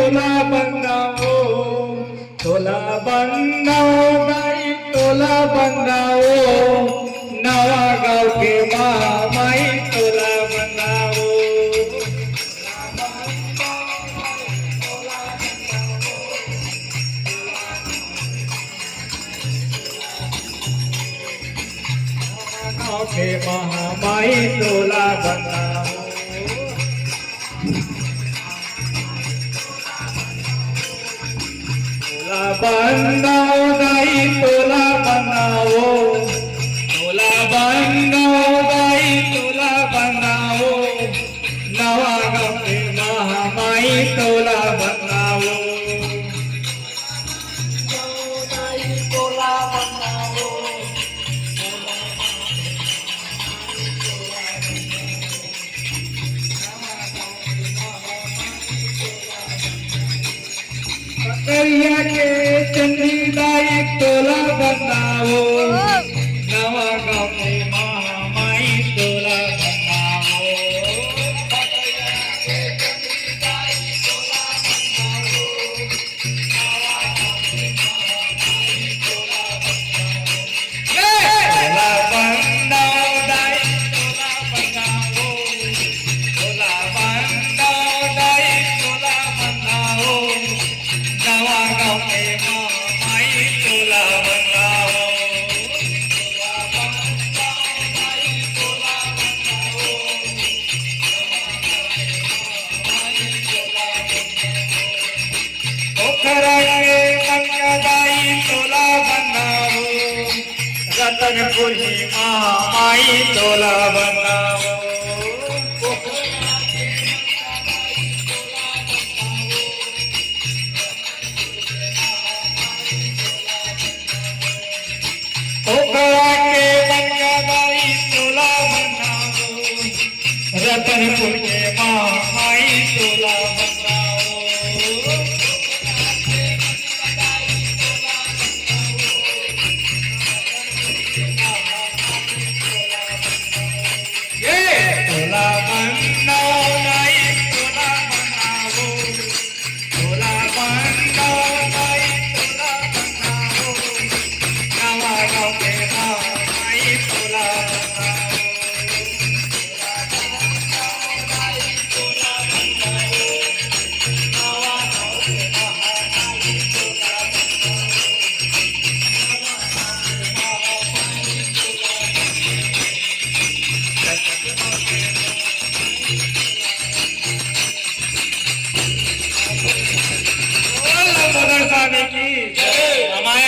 तोला बंदाओ, तोला बंदाओ गाई तोला बंदाओ, नवा गाव के माई तोला बंदाओ. गाव के महामाई तोला बंदाओ. तोला बंदाओ गाई तोला बंदाओ, तोला बंदाओ गाई तोला बंदाओ, नवा गाव के महामाई तोला बंदाओ. करिया के चंदी दाई तोला बंदाओ, नवा गाव के महामाई तोला बंदाओ. तोला बंदाओ दाई तोला बंदाओ, तोला बंदाओ दाई तोला बंदाओ, नवा गाव के महामाई तोला बंदाओ. पोखरा के गंगादाई तोला बंदाओ, रतनपुर की महामाई तोला बंदाओ. पोखरा के गंगादाई तोला बंदाओ, रतनपुर के महामाई तोला बंदाओ. तोला बंदाओ गाई तोला बंदाओ, तोला बंदाओ गाई तोला बंदाओ, नवा गाव के महामाई तोला बंदाओ. स्वामी की जय.